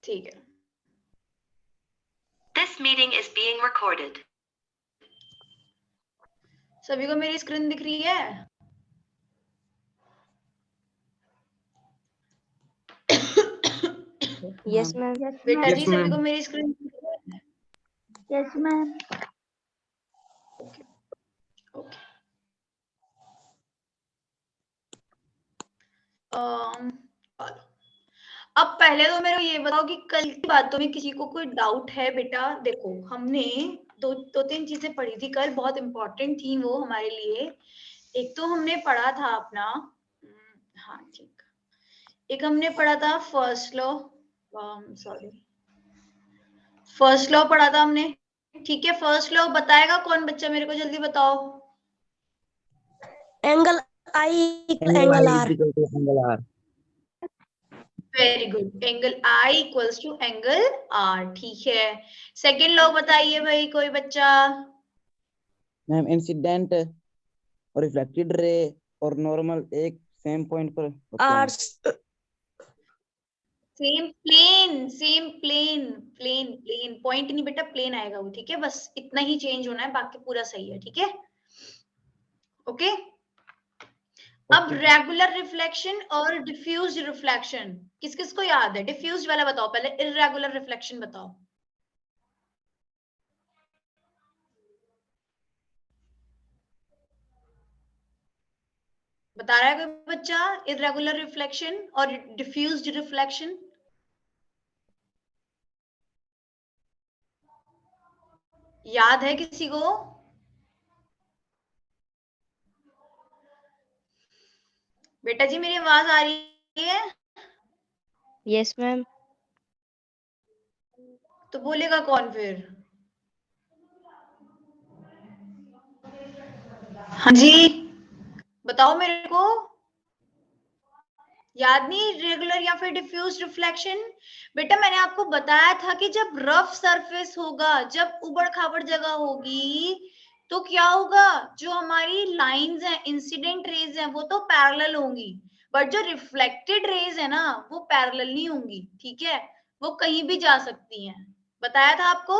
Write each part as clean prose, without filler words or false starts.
ठीक है। This meeting is being recorded. सभी को मेरी स्क्रीन दिख रही है? Yes ma'am. बेटा जी सभी को मेरी स्क्रीन दिख रही है? Yes ma'am. Okay okay. अब पहले तो मेरे को ये बताओ कि कल की बातों में किसी को कोई डाउट है? बेटा देखो, हमने दो तीन चीजें पढ़ी थी कल, बहुत इंपॉर्टेंट थी वो हमारे लिए। एक तो हमने पढ़ा था अपना, हाँ ठीक, एक हमने पढ़ा था first law, sorry first law पढ़ा था हमने, ठीक है। फर्स्ट लॉ बताएगा कौन बच्चा? मेरे को जल्दी बताओ। Angle I angle R. Very good, angle I equals to angle R, ठीक है। सेकेंड लॉ बताइए भाई कोई बच्चा। मैम इंसिडेंट और रिफ्लेक्टेड रे और नॉर्मल एक सेम पॉइंट पर होते हैं। सेम प्लेन, प्लेन पॉइंट नहीं बेटा, प्लेन आएगा वो, ठीक है। बस इतना ही चेंज होना है, बाकी पूरा सही है, ठीक है। ओके। अब रेगुलर रिफ्लेक्शन और डिफ्यूज रिफ्लेक्शन किस किस को याद है? डिफ्यूज वाला बताओ पहले, इर्रेगुलर रिफ्लेक्शन बताओ। बता रहा है कोई बच्चा? इर्रेगुलर रिफ्लेक्शन और डिफ्यूज्ड रिफ्लेक्शन याद है किसी को? बेटा जी मेरी आवाज आ रही है? Yes ma'am. तो बोलेगा कौन फिर? हाँ जी बताओ मेरे को, याद नहीं रेगुलर या फिर डिफ्यूज रिफ्लेक्शन? बेटा मैंने आपको बताया था कि जब रफ सरफेस होगा, जब उबड़ खाबड़ जगह होगी, तो क्या होगा, जो हमारी लाइंस हैं, इंसिडेंट रेज हैं, वो तो पैरेलल होंगी, बट जो रिफ्लेक्टेड रेज है ना वो पैरेलल नहीं होंगी, ठीक है। वो कहीं भी जा सकती हैं, बताया था आपको।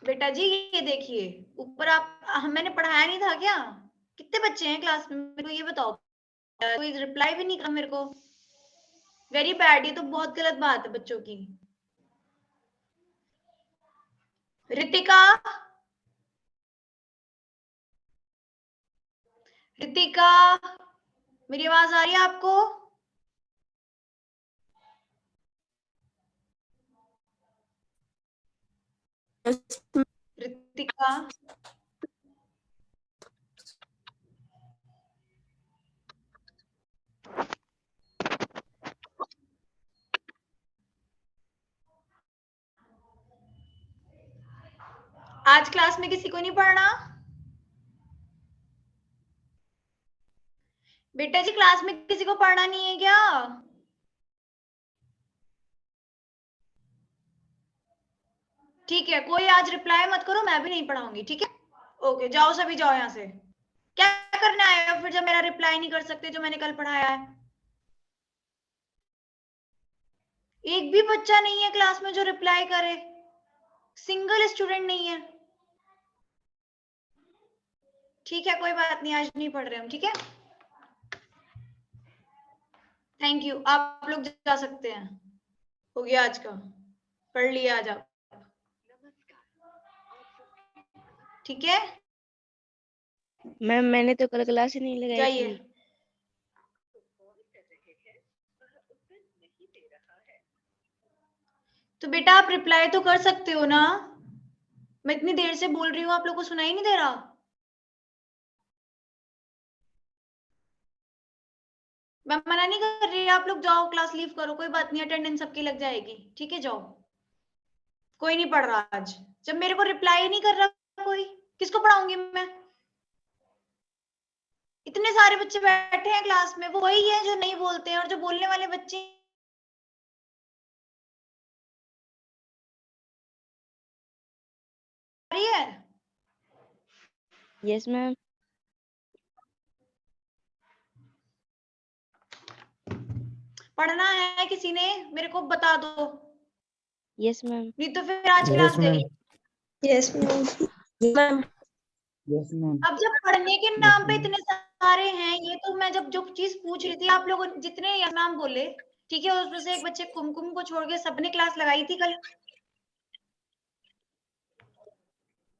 बेटा जी ये देखिए ऊपर, मैंने पढ़ाया नहीं था क्या? कितने बच्चे हैं क्लास में मेरे को ये बताओ? कोई रिप्लाई भी नहीं करा मेरे को। वेरी बैड, ये तो बहुत गलत बात है बच्चों की। रितिका, रितिका मेरी आवाज आ रही है आपको? रितिका आज क्लास में किसी को नहीं पढ़ना? बेटा जी क्लास में किसी को पढ़ना नहीं है क्या? ठीक है, कोई आज रिप्लाई मत करो, मैं भी नहीं पढ़ाऊंगी, ठीक है। ओके जाओ सभी जाओ यहाँ से। क्या करने आए हो फिर जब मेरा रिप्लाई नहीं कर सकते जो मैंने कल पढ़ाया है? एक भी बच्चा नहीं है क्लास में जो रिप्लाई करे, सिंगल स्टूडेंट नहीं है। ठीक है कोई बात नहीं, आज नहीं पढ़ रहे हम, ठीक है। थैंक यू, आप लोग जा सकते हैं, हो गया आज का, पढ़ लिया आज आप, ठीक है। मैम मैंने तो कल क्लास ही नहीं लगाई जाइए। थी। तो बेटा आप रिप्लाई तो कर सकते हो ना, मैं इतनी देर से बोल रही हूँ, आप लोग को सुनाई नहीं दे रहा? मैं मना नहीं कर रही, आप लोग जाओ क्लास लीव करो, कोई बात नहीं, अटेंडेंस सबकी लग जाएगी, ठीक है जाओ। कोई नहीं पढ़ रहा आज, जब मेरे को रिप्लाई नहीं कर रहा कोई, किसको पढ़ाऊंगी मैं? इतने सारे बच्चे बैठे हैं क्लास में, वो वही है जो नहीं बोलते हैं, और जो बोलने वाले बच्चे है। Yes ma'am. पढ़ना है किसी ने? मेरे को बता दो, यस मैम। नहीं तो फिर आज Yes, क्लास ma'am. गई। Yes ma'am. Yes, ma'am. अब जब पढ़ने के Yes, नाम पे ma'am. इतने सारे हैं, ये तो मैं जब जो चीज पूछ रही थी, आप लोगों जितने नाम बोले, ठीक है, उसमें से एक बच्चे कुमकुम को छोड़ के सबने क्लास लगाई थी कल?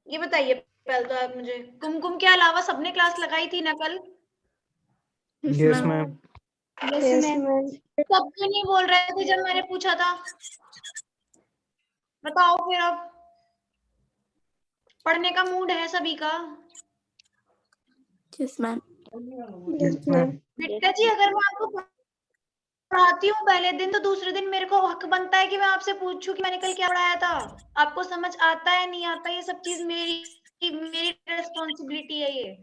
ये बताइए पहले तो आप मुझे, कुमकुम के अलावा सबने क्लास लगाई थी ना कल? Yes, ma'am. Yes ma'am. सब क्यों नहीं बोल रहे थे जब मैंने पूछा था? बताओ फिर, अब पढ़ने का मूड है सभी का? Yes ma'am. Yes ma'am. बेटा जी, अगर मैं आपको पढ़ाती हूँ पहले दिन, तो दूसरे दिन मेरे को हक बनता है कि मैं आपसे पूछूं कि मैंने कल क्या पढ़ाया था। आपको समझ आता है नहीं आता, ये सब चीज मेरी रेस्पॉन्सिबिलिटी है ये।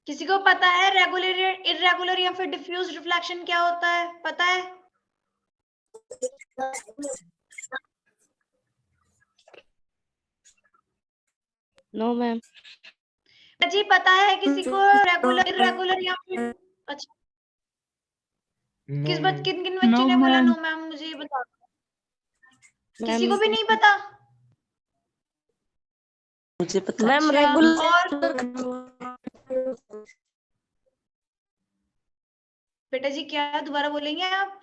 किसी को पता है रेगुलर, इरेगुलर या फिर डिफ्यूज रिफ्लेक्शन क्या होता है? पता है? No ma'am. जी पता है किसी को रेगुलर, इरेगुलर या फिर? अच्छा, No, ma'am. किन किन बच्चों ने बोला नो मैम? मुझे ये बता दो। किसी को भी नहीं पता? मुझे पता। Ma'am regular. बेटा जी क्या दोबारा बोलेंगे आप?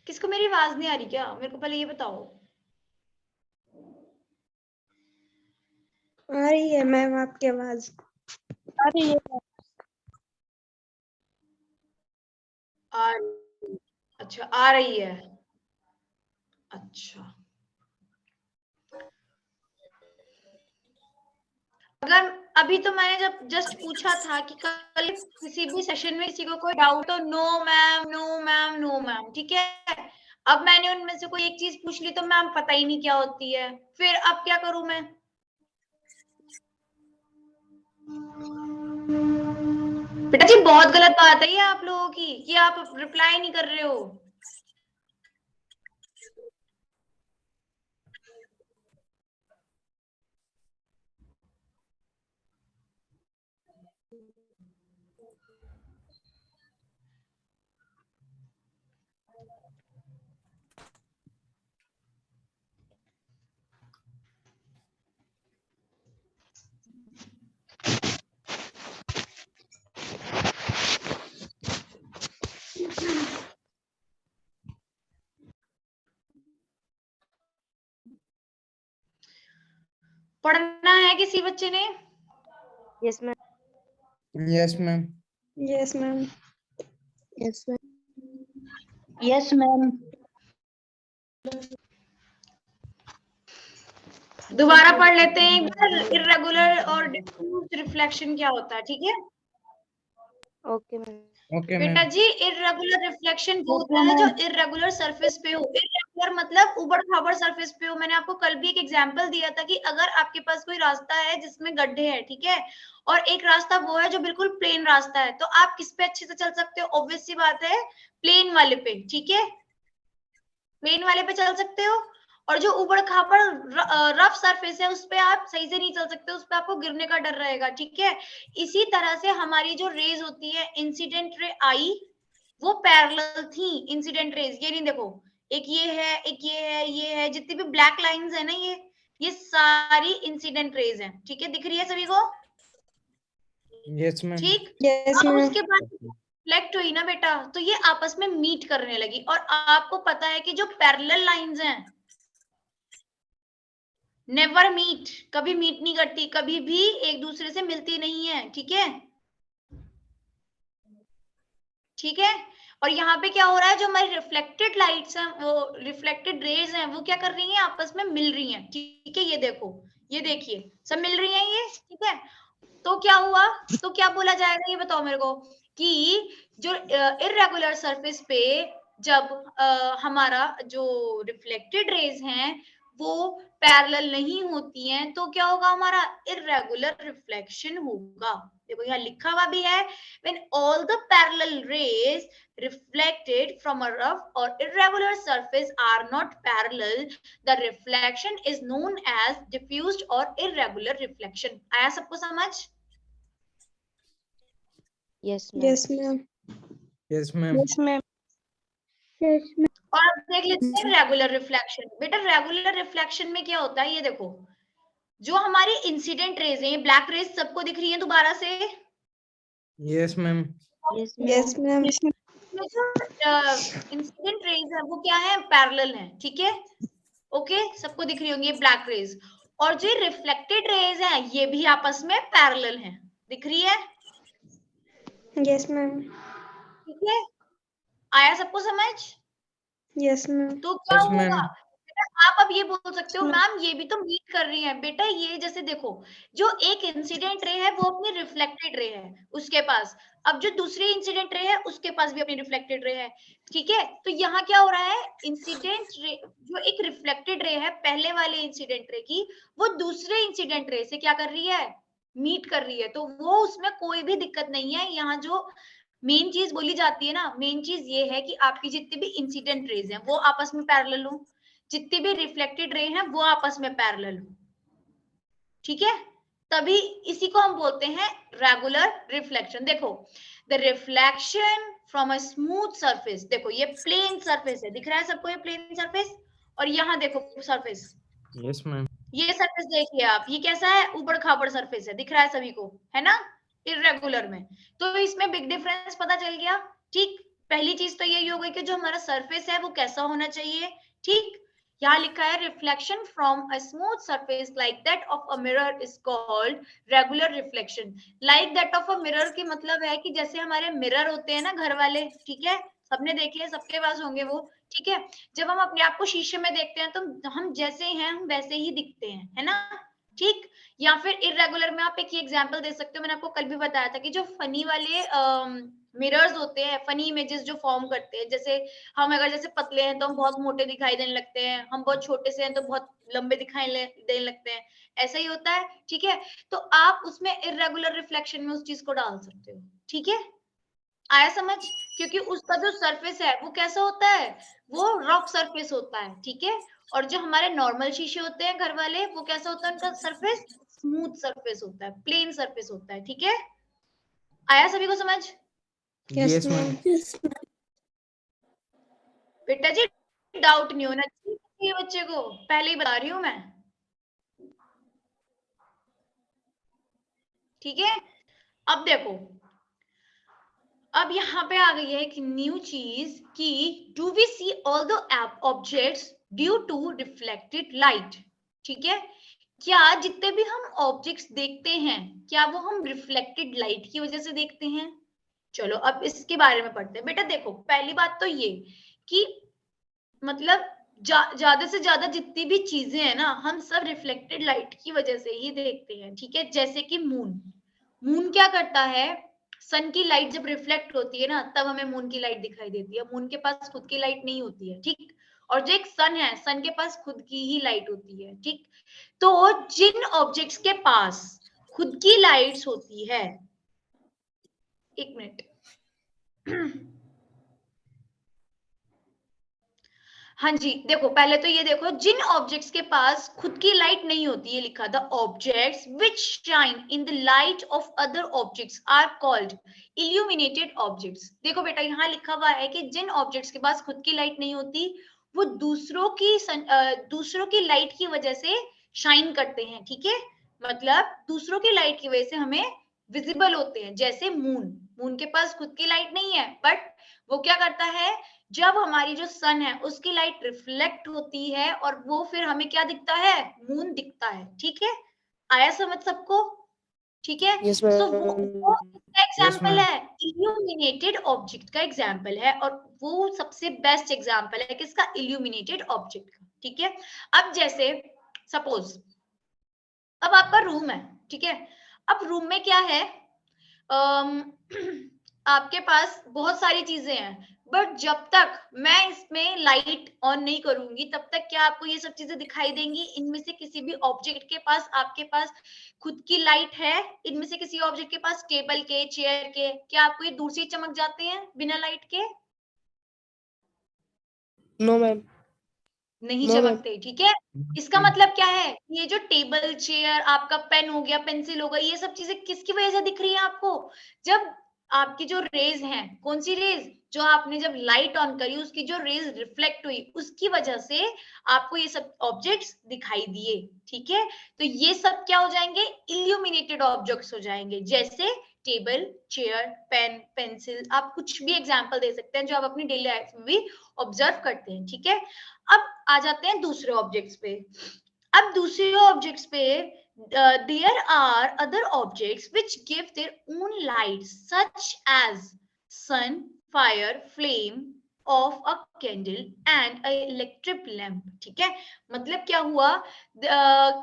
किसको मेरी आवाज नहीं आ रही क्या? मेरे को पहले ये बताओ। आ रही है मैम आपकी आवाज। आ रही है। अच्छा, आ रही है। अच्छा, अगर अभी तो मैंने जब जस्ट पूछा था कि कल किसी भी सेशन में किसी को कोई डाउट हो, no ma'am, no ma'am, no ma'am, ठीक है। अब मैंने उनमें से कोई एक चीज पूछ ली तो मैम पता ही नहीं क्या होती है, फिर अब क्या करूं मैं? बेटा जी बहुत गलत बात है ये आप लोगों की, कि आप रिप्लाई नहीं कर रहे हो। पढ़ना है किसी बच्चे ने? Yes ma'am. Yes, ma'am. Yes ma'am. Yes ma'am. Yes ma'am. दोबारा पढ़ लेते हैं एक बार, इरेगुलर और डिफ्यूज रिफ्लेक्शन क्या होता है, ठीक है? Okay ma'am. Okay, बेटा ma'am. जी, इरेगुलर रिफ्लेक्शन वो होता है जो इरेगुलर सरफेस पे हो। इरेगुलर मतलब उबड़ खाबड़ सरफेस पे हो। मैंने आपको कल भी एक एग्जांपल दिया था कि अगर आपके पास कोई रास्ता है जिसमें गड्ढे हैं, ठीक है, और एक रास्ता वो है जो बिल्कुल प्लेन रास्ता है, तो आप किस पे अच्छे से चल सकते हो? ऑब्वियस सी बात है, प्लेन वाले पे, ठीक है, प्लेन वाले पे चल सकते हो। और जो उबड़ खाबड़ रफ सरफेस है उस पे आप सही से नहीं चल सकते, उस पे आपको गिरने का डर रहेगा, ठीक है। इसी तरह से हमारी जो रेज होती है, इंसिडेंट रे आई, वो पैरेलल थी। इंसिडेंट रेज ये नहीं, देखो, एक ये है, एक ये है, ये है, जितनी भी ब्लैक लाइंस है ना, ये सारी इंसिडेंट रेज हैं, ठीक है, दिख रही है सभी को? Yes, ma'am. ठीक। यस अब मैम। उसके बाद रिफ्लेक्ट हुई ना बेटा, तो ये आपस में मीट करने लगी। और आपको पता है कि जो पैरेलल लाइंस हैं नेवर मीट, कभी मीट नहीं करती, कभी भी एक दूसरे से मिलती नहीं है, ठीक है, ठीक है। और यहाँ पे क्या हो रहा है, जो हमारी रिफ्लेक्टेड लाइट्स हैं, वो रिफ्लेक्टेड रेज हैं, वो क्या कर रही हैं, आपस में मिल रही हैं, ठीक है। ये देखो, ये देखिए, सब मिल रही हैं ये, ठीक है। तो क्या हुआ, तो क्या बोला जाएगा, ये बताओ मेरे को, कि जो इरेगुलर सरफेस पे जब हमारा जो रिफ्लेक्टेड रेज हैं वो पैरेलल नहीं होती हैं, तो क्या होगा, हमारा इरेगुलर रिफ्लेक्शन होगा। देखो यहाँ लिखा हुआ भी है, when all the parallel rays reflected from a rough or irregular surface are not parallel, the reflection is known as diffused or irregular reflection. आया सबको समझ? Yes, ma'am. Yes, ma'am. Yes, ma'am. Yes, ma'am. Yes, ma'am. और अब देख लेते हैं regular reflection. बेटा regular reflection में क्या होता है, ये देखो जो हमारी इंसिडेंट रेज है, ये ब्लैक रेज सबको दिख रही है दोबारा से? Yes, ma'am. Yes, ma'am. Yes, ma'am. इसमें जो इंसिडेंट रेज है वो क्या है, पैरेलल है, ठीक है, ओके, सबको दिख रही होंगी ये ब्लैक रेज। और जो रिफ्लेक्टेड रेज है ये भी आपस में पैरेलल है, दिख रही है? Yes, ma'am. ठीक है, आया सबको समझ? Yes, ma'am. तो क्या Yes, ma'am. होगा बेटा, आप अब ये बोल सकते हो मैम ये भी तो मीट कर रही है। बेटा ये जैसे देखो जो एक इंसिडेंट रे है वो अपनी रिफ्लेक्टेड रे है उसके पास, अब जो दूसरी इंसिडेंट रे है उसके पास भी अपनी रिफ्लेक्टेड रे है, ठीक है। तो यहाँ क्या हो रहा है, इंसिडेंट रे जो एक रिफ्लेक्टेड रे है पहले वाले इंसिडेंट रे की, वो दूसरे इंसिडेंट रे से क्या कर रही है, मीट कर रही है। तो वो उसमें कोई भी दिक्कत नहीं है। यहाँ जो मेन चीज बोली जाती है ना, मेन चीज ये है कि आपकी जितनी भी इंसिडेंट रेज हैं वो आपस में पैरेलल हो, जितनी भी रिफ्लेक्टेड रे हैं वो आपस में पैरेलल हो, ठीक है, तभी इसी को हम बोलते हैं रेगुलर रिफ्लेक्शन। देखो the reflection from a smooth surface, देखो ये प्लेन सरफेस है, दिख रहा है सबको ये प्लेन सरफेस, और यहाँ देखो सरफेस, Yes, ma'am. ये सरफेस देखिए आप, ये कैसा है, ऊबड़ खाबड़ सरफेस है, दिख रहा है सभी को, है ना, इर्रेगुलर में। तो इसमें बिग डिफरेंस पता चल गया, ठीक। पहली चीज तो यही हो गई कि जो हमारा सरफेस है वो कैसा होना चाहिए, ठीक। यहाँ लिखा है reflection from a smooth surface like that of a mirror is called regular reflection. Like that of a mirror की मतलब है कि जैसे हमारे मिरर होते हैं ना घर वाले, ठीक है, सबने देखे हैं, सबके पास होंगे वो, ठीक है। जब हम अपने आप को शीशे में देखते हैं तो हम जैसे हैं हम वैसे ही दिखते हैं, है ना, ठीक। या फिर इरेगुलर में आप एक एग्जांपल दे सकते हो, मैंने आपको कल भी बताया था कि जो फनी वाले मिरर्स होते हैं, फनी इमेजेस जो फॉर्म करते हैं, जैसे हम अगर जैसे पतले हैं तो हम बहुत मोटे दिखाई देने लगते हैं, हम बहुत छोटे से हैं तो बहुत लंबे दिखाई देने लगते हैं, ऐसा ही होता है, ठीक है। तो आप उसमें इरेगुलर रिफ्लेक्शन में उस चीज को डाल सकते हो, ठीक है, आया समझ? क्योंकि उसका जो सरफेस है वो कैसा होता है, वो रफ सरफेस होता है, ठीक है। और जो हमारे नॉर्मल शीशे होते हैं घर वाले, वो कैसा होता है उनका सरफेस, स्मूथ सरफेस होता है, प्लेन सरफेस होता है, ठीक है, आया सभी को समझ? Yes, ma'am. Yes, ma'am. बेटा जी डाउट नहीं होना चाहिए बच्चे को, पहले ही बता रही हूं मैं, ठीक है। अब देखो, अब यहाँ पे आ गई है एक न्यू चीज कि do we see all the objects due to reflected light, ठीक है, क्या जितने भी हम ऑब्जेक्ट्स देखते हैं क्या वो हम रिफ्लेक्टेड लाइट की वजह से देखते हैं? चलो अब इसके बारे में पढ़ते हैं। बेटा देखो पहली बात तो ये कि मतलब ज्यादा से ज्यादा जितनी भी चीजें हैं ना हम सब रिफ्लेक्टेड लाइट की वजह से ही देखते हैं, ठीक है। जैसे कि मून क्या करता है, सन की लाइट जब रिफ्लेक्ट होती है ना तब हमें मून की लाइट दिखाई देती है, मून के पास खुद की लाइट नहीं होती है, ठीक। और जो एक सन है, सन के पास खुद की ही लाइट होती है, ठीक। तो जिन ऑब्जेक्ट्स के पास खुद की लाइट्स होती है, एक मिनट हाँ जी, देखो पहले तो ये देखो, जिन ऑब्जेक्ट्स के पास खुद की लाइट नहीं होती है, लिखा the objects which shine in the light of other objects are called illuminated objects. देखो बेटा यहाँ लिखा हुआ है कि जिन ऑब्जेक्ट्स के पास खुद की लाइट नहीं होती वो दूसरों की लाइट की वजह से शाइन करते हैं, ठीक है, मतलब दूसरों की लाइट की वजह से हमें विजिबल होते हैं। जैसे मून के पास खुद की लाइट नहीं है बट वो क्या करता है, जब हमारी जो सन है उसकी लाइट रिफ्लेक्ट होती है और वो फिर हमें क्या दिखता है, मून दिखता है, ठीक है, आया समझ सबको, ठीक है। Yes, सो ma'am. वो एग्जाम्पल ma'am. है, इल्यूमिनेटेड ऑब्जेक्ट का एग्जाम्पल है, और वो सबसे बेस्ट एग्जाम्पल है किसका, इल्यूमिनेटेड ऑब्जेक्ट का, ठीक है। अब जैसे सपोज अब आपका रूम है, ठीक है, अब रूम में क्या है, आपके पास बहुत सारी चीजें हैं, बट जब तक मैं इसमें लाइट ऑन नहीं करूंगी तब तक क्या आपको ये सब चीजें दिखाई देंगी? इनमें से किसी भी ऑब्जेक्ट के पास आपके पास खुद की लाइट है? इनमें से किसी ऑब्जेक्ट के पास, टेबल के, चेयर के, क्या आपको ये दूर से ही चमक जाते हैं बिना लाइट के? No ma'am. नहीं No, ma'am. चमकते, ठीक है। इसका मतलब क्या है? ये जो टेबल, चेयर, आपका पेन हो गया, पेंसिल हो गया, ये सब चीजें किसकी वजह से दिख रही है आपको? जब आपकी जो रेज हैं, कौन सी रेज? जो आपने जब लाइट ऑन करी उसकी जो रेज रिफ्लेक्ट हुई उसकी वजह से आपको ये सब ऑब्जेक्ट्स दिखाई दिए, ठीक है। तो ये सब क्या हो जाएंगे? इल्यूमिनेटेड ऑब्जेक्ट्स हो जाएंगे, जैसे टेबल, चेयर, पेन, पेंसिल। आप कुछ भी एग्जांपल दे सकते हैं जो आप अपनी डेली लाइफ में भी ऑब्जर्व करते हैं, ठीक है। अब आ जाते हैं दूसरे ऑब्जेक्ट्स पे। अब दूसरे ऑब्जेक्ट्स पे there are other objects which give their own light such as sun, fire, flame of a candle and a electric lamp, ठीक है। मतलब क्या हुआ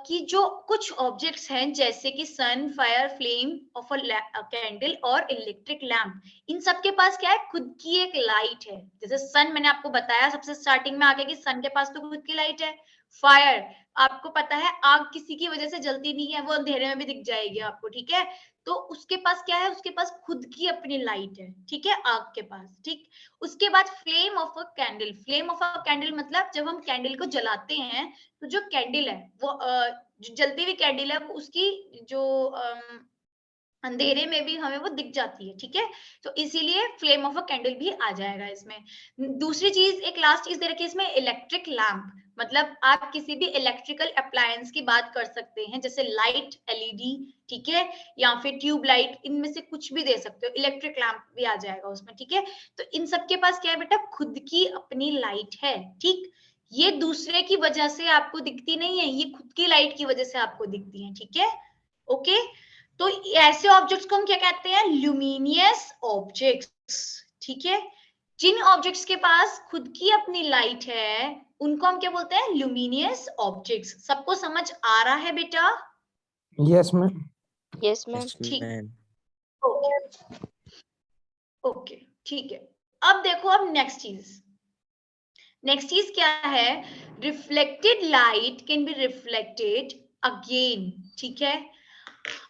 कि जो कुछ ऑब्जेक्ट्स हैं जैसे कि sun, fire, flame of a candle और इलेक्ट्रिक लैम्प, इन सब के पास क्या है? खुद की एक लाइट है। जैसे सन मैंने आपको बताया सबसे स्टार्टिंग में आके कि सन के पास तो खुद की लाइट है। फायर, आपको पता है आग किसी की वजह से जलती नहीं है, वो अंधेरे में भी दिख जाएगी आपको, ठीक है। तो उसके पास क्या है? उसके पास खुद की अपनी लाइट है, ठीक है, आग के पास, ठीक। उसके बाद flame of a candle. Flame of a candle मतलब जब हम कैंडल को जलाते हैं तो जो कैंडल है वो जो जलती हुई कैंडल है वो उसकी जो अंधेरे में भी हमें वो दिख जाती है, ठीक है। तो इसीलिए फ्लेम ऑफ अ कैंडल भी आ जाएगा इसमें। दूसरी चीज, एक लास्ट चीज दे रखी है इसमें, इलेक्ट्रिक लैम्प। मतलब आप किसी भी इलेक्ट्रिकल अप्लायंस की बात कर सकते हैं, जैसे लाइट, एलईडी, ठीक है, या फिर ट्यूब लाइट, इनमें से कुछ भी दे सकते हो। इलेक्ट्रिक लैम्प भी आ जाएगा उसमें, ठीक है। तो इन सबके पास क्या है बेटा? खुद की अपनी लाइट है, ठीक। ये दूसरे की वजह से आपको दिखती नहीं है, ये खुद की लाइट की वजह से आपको दिखती है, ठीक है, ओके। तो ऐसे ऑब्जेक्ट्स को हम क्या कहते हैं? ल्यूमिनियस ऑब्जेक्ट्स, ठीक है। जिन ऑब्जेक्ट्स के पास खुद की अपनी लाइट है उनको हम क्या बोलते हैं? Luminous objects. सबको समझ आ रहा है बेटा? Yes, ma'am. Yes, ma'am. ठीक, मैम। ओके ओके, ठीक है। अब देखो, अब नेक्स्ट चीज क्या है? Reflected light can be reflected again, ठीक है।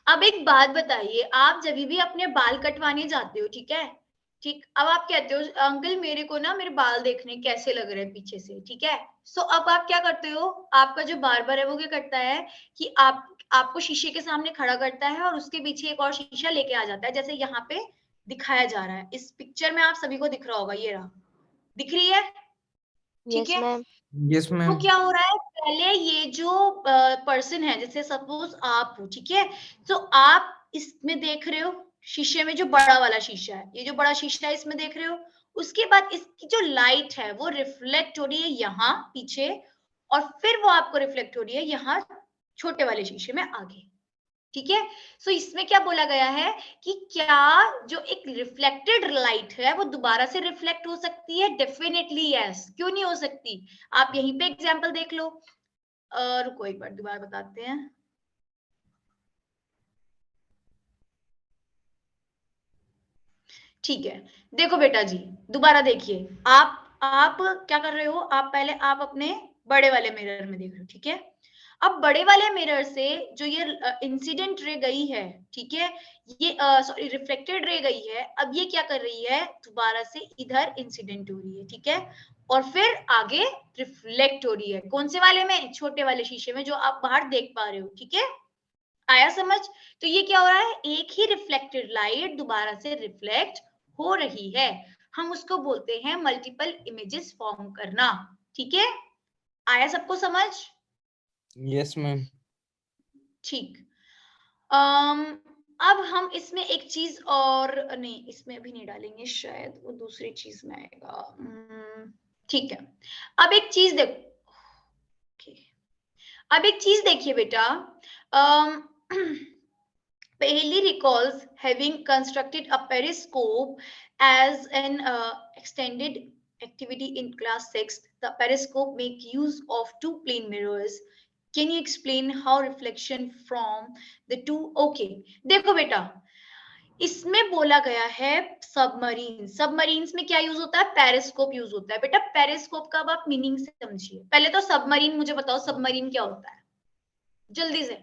अब एक बात बताइए, आप जब भी अपने बाल कटवाने जाते हो, ठीक है, ठीक, अब आप कहते हो अंकल मेरे को ना मेरे बाल देखने कैसे लग रहे हैं पीछे से, ठीक है। सो अब आप क्या करते हो? आपका जो बार्बर है वो क्या करता है कि आपको शीशे के सामने खड़ा करता है और उसके पीछे एक और शीशा लेके आ जाता है, जैसे यहाँ पे दिखाया जा रहा है इस पिक्चर में। आप सभी को दिख रहा होगा, ये रहा, दिख रही है, ठीक Yes, है। ma'am. Yes, तो ma'am. क्या हो रहा है? पहले ये जो पर्सन है, जैसे सपोज आप हो, ठीक है, तो आप इसमें देख रहे हो शीशे में, जो बड़ा वाला शीशा है, ये जो बड़ा शीशा है इसमें देख रहे हो। उसके बाद इसकी जो लाइट है वो रिफ्लेक्ट हो रही है यहाँ पीछे, और फिर वो आपको रिफ्लेक्ट हो रही है यहाँ छोटे वाले शीशे में आगे, ठीक है। सो इसमें क्या बोला गया है कि क्या जो एक रिफ्लेक्टेड लाइट है वो दोबारा से रिफ्लेक्ट हो सकती है? Definitely yes. क्यों नहीं हो सकती? आप यहीं पे एग्जांपल देख लो। रुको एक बार दोबारा बताते हैं। ठीक है, देखो बेटा जी, दोबारा देखिए। आप क्या कर रहे हो? आप पहले आप अपने बड़े वाले मिरर में देख रहे हो, ठीक है। अब बड़े वाले मिरर से जो ये इंसिडेंट रे गई है, ठीक है, ये सॉरी रिफ्लेक्टेड रे गई है, अब ये क्या कर रही है? दोबारा से इधर इंसिडेंट हो रही है, ठीक है, और फिर आगे रिफ्लेक्ट हो रही है। कौन से वाले में? छोटे वाले शीशे में जो आप बाहर देख पा रहे हो, ठीक है। आया समझ? तो ये क्या हो रहा है? एक ही रिफ्लेक्टेड लाइट दोबारा से रिफ्लेक्ट हो रही है, हम उसको बोलते हैं मल्टीपल इमेजेस फॉर्म करना, ठीक है। आया सबको समझ? Yes, ma'am. ठीक। अब हम इसमें एक चीज और, नहीं इसमें अभी नहीं डालेंगे, शायद वो दूसरी चीज में आएगा। ठीक है, अब एक चीज देखो, अब एक चीज देखिए बेटा। Paley recalls having constructed a periscope as an extended activity in class 6. The periscope make use of two plane mirrors. Can you explain how reflection from the two? Okay, देखो बेटा, इसमें बोला गया है सबमरीन। सबमरीन्स में क्या use होता है? पेरिस्कोप यूज होता है। बेटा पेरिस्कोप का अब आप मीनिंग समझिए। पहले तो सबमरीन मुझे बताओ, सबमरीन क्या होता है जल्दी से।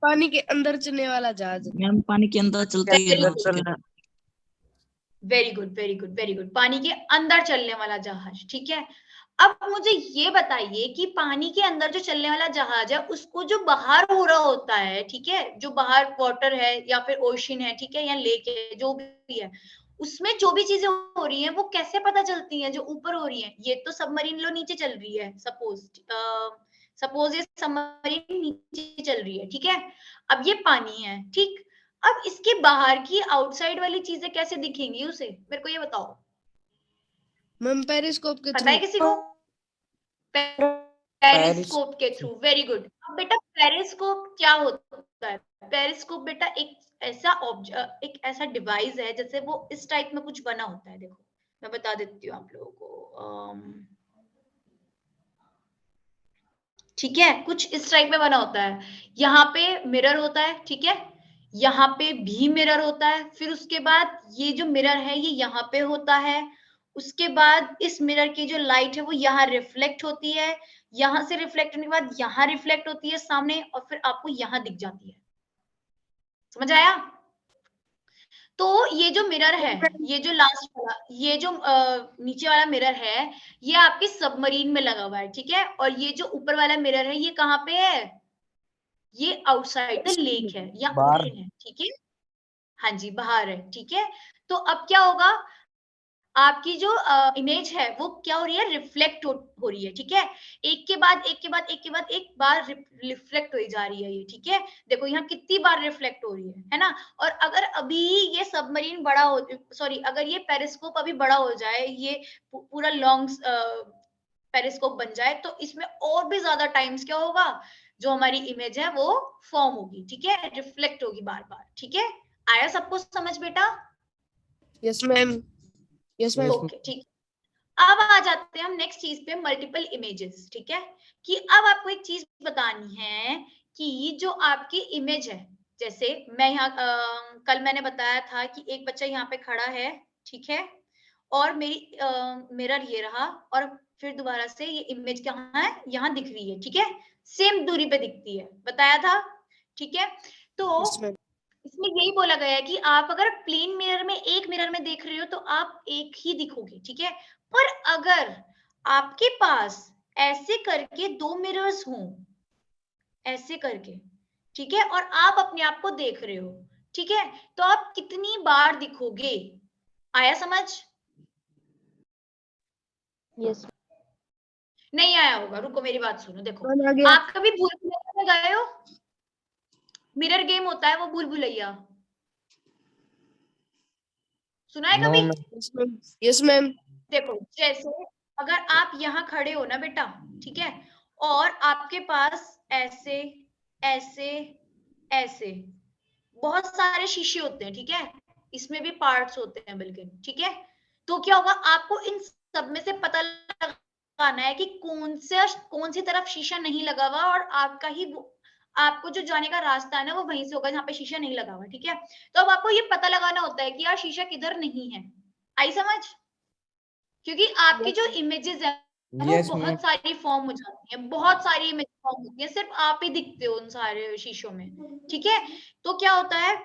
पानी के अंदर चलने वाला जहाज। मैम पानी के अंदर चलते हुए Very जहाज good. चलना। Very good very good very good. पानी के अंदर चलने वाला जहाज, ठीक है। अब मुझे ये बताइए कि पानी के अंदर जो चलने वाला जहाज है उसको जो बाहर हो रहा होता है, ठीक है, जो बाहर वाटर है या फिर ओशन है, ठीक है, या लेक है, जो भी है, उसमें जो भी चीजें हो रही हैं वो कैसे पता चलती हैं जो ऊपर हो रही हैं? ये तो सबमरीन लो नीचे चल रही है, सपोज ये सबमरीन नीचे चल रही है, ठीक है। अब ये पानी है, ठीक। अब इसके बाहर की आउटसाइड वाली चीजें कैसे दिखेंगी उसे? मेरे को ये बताओ, मैम पेरिस्कोप के पता है थ्रू। किसी को? पेरिस्कोप के थ्रू। Very good. अब बेटा पेरिस्कोप क्या होता है? पेरिस्कोप बेटा एक ऐसा डिवाइस है, जैसे वो इस टाइप में कुछ बना होता है। देखो मैं बता देती हूँ आप लोगों को, ठीक है, कुछ इस टाइप में बना होता है। यहाँ पे मिरर होता है, ठीक है, यहाँ पे भी मिरर होता है, फिर उसके बाद ये जो मिरर है ये यहाँ पे होता है, उसके बाद इस मिरर की जो लाइट है वो यहाँ रिफ्लेक्ट होती है, यहाँ से रिफ्लेक्ट होने के बाद यहाँ रिफ्लेक्ट होती है सामने, और फिर आपको यहाँ दिख जाती है। समझ आया? तो ये जो मिरर है, ये जो लास्ट वाला, ये जो नीचे वाला मिरर है, ये आपके सबमरीन में लगा हुआ है, ठीक है। और ये जो ऊपर वाला मिरर है ये कहाँ पे है? ये आउटसाइड द लेक है या बाहर। ओशन है, ठीक है। हाँ जी, बाहर है, ठीक है। तो अब क्या होगा, आपकी जो इमेज है वो क्या हो रही है? रिफ्लेक्ट हो रही है, ठीक है। एक के बाद एक के बाद एक के बाद एक बार रिफ्लेक्ट हो जा रही है ये, ठीक है। देखो यहाँ कितनी बार रिफ्लेक्ट हो रही है ना। और अगर अभी ये सबमरीन बड़ा हो, सॉरी, अगर ये पेरिस्कोप अभी बड़ा हो जाए, ये पूरा लॉन्ग पेरिस्कोप बन जाए, तो इसमें और भी ज्यादा टाइम्स क्या होगा, जो हमारी इमेज है वो फॉर्म होगी, ठीक है, रिफ्लेक्ट होगी बार बार, ठीक है। आया सबको समझ बेटा? Yes ma'am. Yes ma'am. Okay, ठीक। अब आ जाते हैं हम नेक्स्ट चीज पे, मल्टीपल इमेजेस, ठीक है। कि अब आपको एक चीज बतानी है कि जो आपकी इमेज है, जैसे मैं यहाँ कल मैंने बताया था कि एक बच्चा यहाँ पे खड़ा है, ठीक है, और मेरी मिरर ये रहा, और फिर दोबारा से ये इमेज कहाँ है? यहाँ दिख रही है, ठीक है, सेम दूरी पे दिखती है, बताया था, ठीक है। तो यस मैम। इसमें यही बोला गया है कि आप अगर प्लेन मिरर में एक मिरर में देख रहे हो तो आप एक ही दिखोगे, ठीक है। पर अगर आपके पास ऐसे करके दो मिरर्स हों, ऐसे करके, ठीक है, और आप अपने आप को देख रहे हो, ठीक है, तो आप कितनी बार दिखोगे? आया समझ? Yes. नहीं आया होगा, रुको मेरी बात सुनो। देखो मैम आ गया। आप कभी भूल भुलैया में गए हो? मिरर गेम होता है वो, भूल भुलैया, सुना है No, कभी? ma'am. Yes ma'am. Yes ma'am. देखो जैसे अगर आप यहाँ खड़े हो ना बेटा, ठीक है, और आपके पास ऐसे ऐसे ऐसे बहुत सारे शीशे होते हैं, ठीक है, इसमें भी पार्ट्स होते हैं बल्कि, ठीक है। तो क्या होगा, आपको इन सब में से पता लगाना है कि कौन सी तरफ शीशा नहीं लगा हुआ, और आपका ही आपको जो जाने का रास्ता है ना वो वहीं से होगा जहाँ पे शीशा नहीं लगा हुआ, ठीक है। तो अब आपको ये पता लगाना होता है कि यार शीशा किधर नहीं है। आई समझ? क्योंकि आपकी जो इमेजेस है वो Yes, ma'am. बहुत सारी फॉर्म हो जाती है, बहुत सारी इमेज फॉर्म होती है, सिर्फ आप ही दिखते हो उन सारे शीशों में, ठीक है। तो क्या होता है,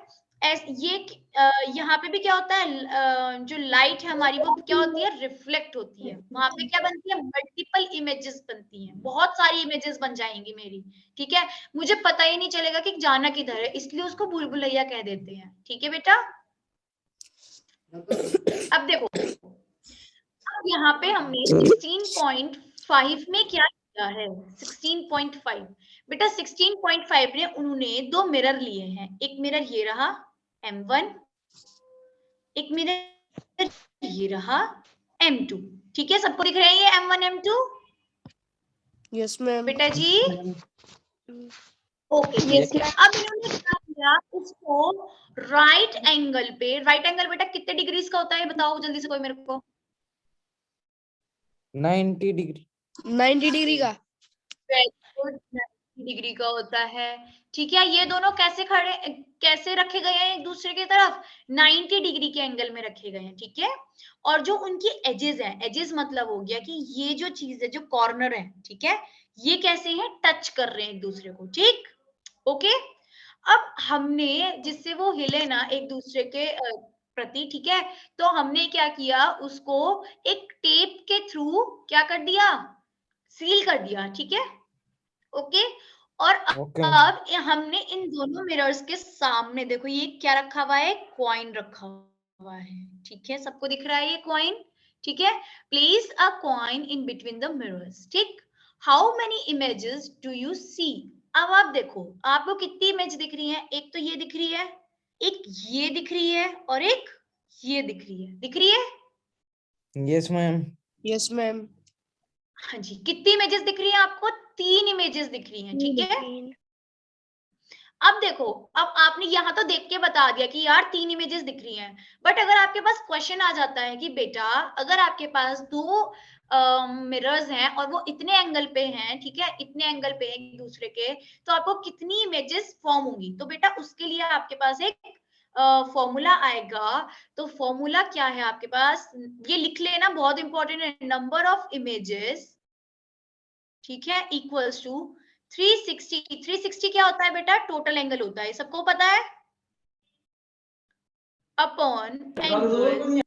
यहाँ पे भी क्या होता है, जो लाइट है हमारी वो क्या होती है? रिफ्लेक्ट होती है। वहां पे क्या बनती है? मल्टीपल इमेजेस बनती हैं, बहुत सारी इमेजेस बन जाएंगी मेरी, ठीक है। मुझे पता ही नहीं चलेगा कि जाना किधर है, इसलिए उसको भूल भुलैया कह देते हैं, ठीक है बेटा। अब देखो, अब यहाँ पे हमने 16.5 में क्या किया है? 16.5 बेटा 16.5 में उन्होंने दो मिरर लिए हैं, एक मिरर ये रहा M1, एक मिरर ये रहा M2, ठीक है। सबको दिख रहा है ये M1 M2? Yes ma'am. बेटा जी ओके, Yes, अब इन्होंने क्या किया, उसको राइट एंगल पे, राइट एंगल बेटा कितने डिग्रीज का होता है बताओ जल्दी से कोई मेरे को? 90 degree. 90 डिग्री का। वेरी गुड, डिग्री का होता है, ठीक है। ये दोनों कैसे रखे गए हैं एक दूसरे की तरफ, 90 डिग्री के एंगल में रखे गए हैं, ठीक है। और जो उनकी एजेस है, एजेस मतलब हो गया कि ये जो चीज है, जो कॉर्नर है, ठीक है, ये कैसे हैं, टच कर रहे हैं एक दूसरे को, ठीक, ओके। अब हमने जिससे वो हिले ना एक दूसरे के प्रति, ठीक है, तो हमने क्या किया, उसको एक टेप के थ्रू क्या कर दिया, सील कर दिया, ठीक है, ओके। और Okay. अब हमने इन दोनों मिरर्स के सामने देखो ये क्या रखा हुआ है, कॉइन रखा हुआ है, ठीक है, सबको दिख रहा है ये कॉइन, ठीक है। Place a coin in between the mirrors, ठीक। How many images do you see. अब आप देखो आपको कितनी इमेज दिख रही है, एक तो ये दिख रही है, एक ये दिख रही है, और एक ये दिख रही है, दिख रही है। Yes, ma'am. Yes, ma'am. हाँ जी, कितनी इमेजेस दिख रही है आपको, 3 इमेजेस दिख रही हैं, ठीक है। अब देखो, अब आपने यहाँ तो देख के बता दिया कि यार 3 इमेजेस दिख रही हैं, बट अगर आपके पास क्वेश्चन आ जाता है कि बेटा अगर आपके पास 2 मिरर्स हैं और वो इतने एंगल पे हैं, ठीक है, इतने एंगल पे एक दूसरे के, तो आपको कितनी इमेजेस फॉर्म होंगी, तो बेटा उसके लिए आपके पास एक फॉर्मूला आएगा। तो फॉर्मूला क्या है आपके पास, ये लिख लेना, बहुत इंपॉर्टेंट है, नंबर ऑफ इमेजेस, ठीक है, इक्वल्स टू 360। 360 क्या होता है बेटा, टोटल एंगल होता है, सबको पता है, अपॉन एंगल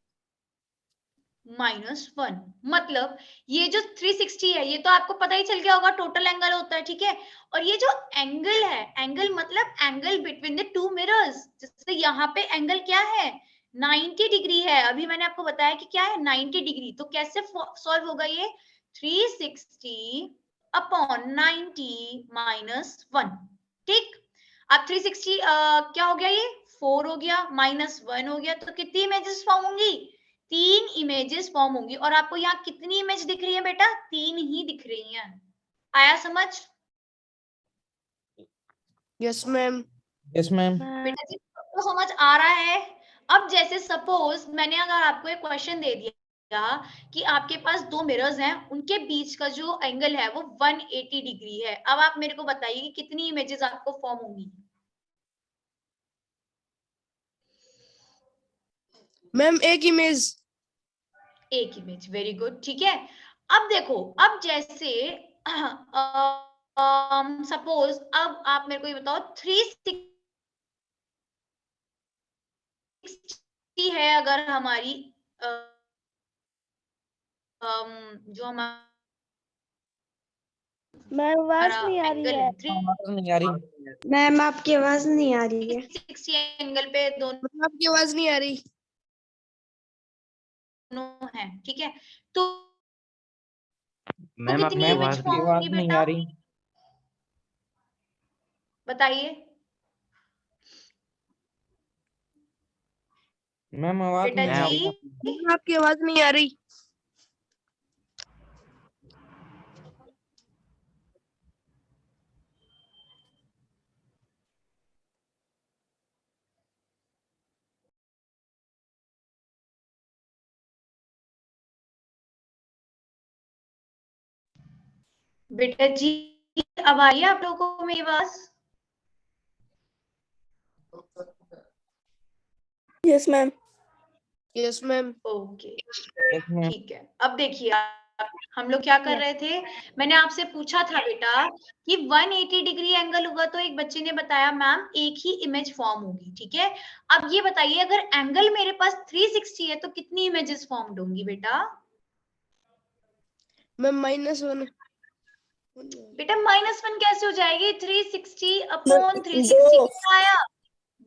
-1। मतलब ये जो 360 है, ये तो आपको पता ही चल गया होगा, टोटल एंगल होता है, ठीक है। और ये जो एंगल है, एंगल मतलब एंगल बिटवीन द 2 मिरर्स, जैसे यहाँ पे एंगल क्या है, 90 डिग्री है, अभी मैंने आपको बताया कि क्या है, 90 डिग्री। तो कैसे सॉल्व होगा ये, 360 अपॉन 90 -1, ठीक। अब 360 क्या हो गया, ये 4 हो गया, -1 हो गया, तो कितनी इमेजेस फॉर्म होंगी, 3 इमेजेस फॉर्म होंगी। और आपको यहाँ कितनी इमेज दिख रही है बेटा, 3 ही दिख रही हैं। आया समझ Yes, ma'am. Yes, ma'am. बेटा जी, सबको समझ आ रहा है। अब जैसे सपोज मैंने अगर आपको एक क्वेश्चन दे दिया कि आपके पास 2 मिरर्स हैं, उनके बीच का जो एंगल है वो 180 डिग्री है, अब आप मेरे को बताइए कि कितनी इमेजेस आपको फॉर्म होंगी। मैम एक इमेज। एक इमेज, वेरी गुड, ठीक है। अब देखो, अब जैसे सपोज अब आप मेरे को ये बताओ, 360 है अगर हमारी जो हमारा मैम आवाज नहीं आ रही एंगल है। है, आवाज नहीं आ रही। मैम आपकी आवाज नहीं आ रही है। 360 एंगल पे मैम आपकी आवाज नहीं आ रही। दोनों है, ठीक है। तो मैम कितनी आपकी इमेज आवाज फॉर्म आवाज होगी नहीं बेटा, आ रही। बताइए मैम आवाज बेटा नहीं आ जी। रही। मैम आपकी आवाज नहीं आ रही। बेटा जी अब आइए आप लोगों को मेरी आवाज। Yes ma'am. Yes, ma'am. Okay, Yes, ma'am. ठीक है। अब देखिए हम लोग क्या कर रहे थे, मैंने आपसे पूछा था बेटा कि 180 डिग्री एंगल होगा, तो एक बच्चे ने बताया मैम एक ही इमेज फॉर्म होगी, ठीक है। अब ये बताइए अगर एंगल मेरे पास 360 है तो कितनी इमेजेस फॉर्म्ड होंगी बेटा, मैम -1। बेटा -1 कैसे हो जाएगी, 360 अपॉन 360 कितना आया,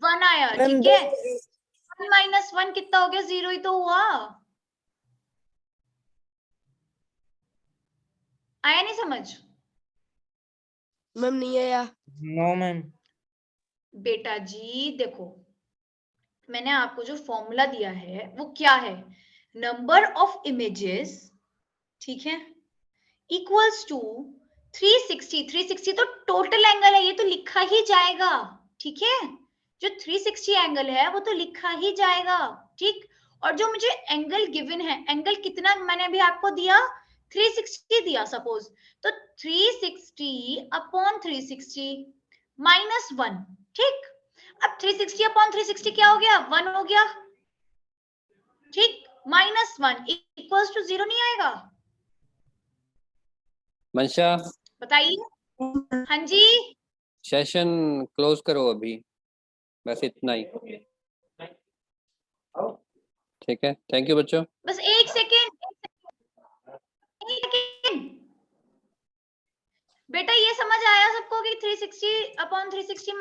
1 आया, ठीक है। 1 -1 कितना हो गया, 0 ही तो हुआ, आया नहीं समझ। मैम नहीं आया। No, ma'am. बेटा जी देखो, मैंने आपको जो फॉर्मूला दिया है वो क्या है, नंबर ऑफ इमेजेस, ठीक है, इक्वल्स टू 360। 360 तो टोटल एंगल है, ये तो लिखा ही जाएगा, ठीक है। जो 360 एंगल है वो तो लिखा ही जाएगा, ठीक। और जो मुझे एंगल गिवन है, एंगल कितना मैंने अभी आपको दिया, 360 दिया सपोज, तो 360 अपॉन 360 -1, ठीक। अब 360 अपॉन 360 क्या हो गया, 1 हो गया, ठीक। -1 इक्वल्स टू 0 नहीं आएगा, मंशा बताइए। हाँ जी, सेशन क्लोज करो अभी, बस इतना ही। ठीक है, थैंक यू बच्चों। बस एक सेकेंड बेटा, ये समझ आया सबको कि 360 अपॉन 360 -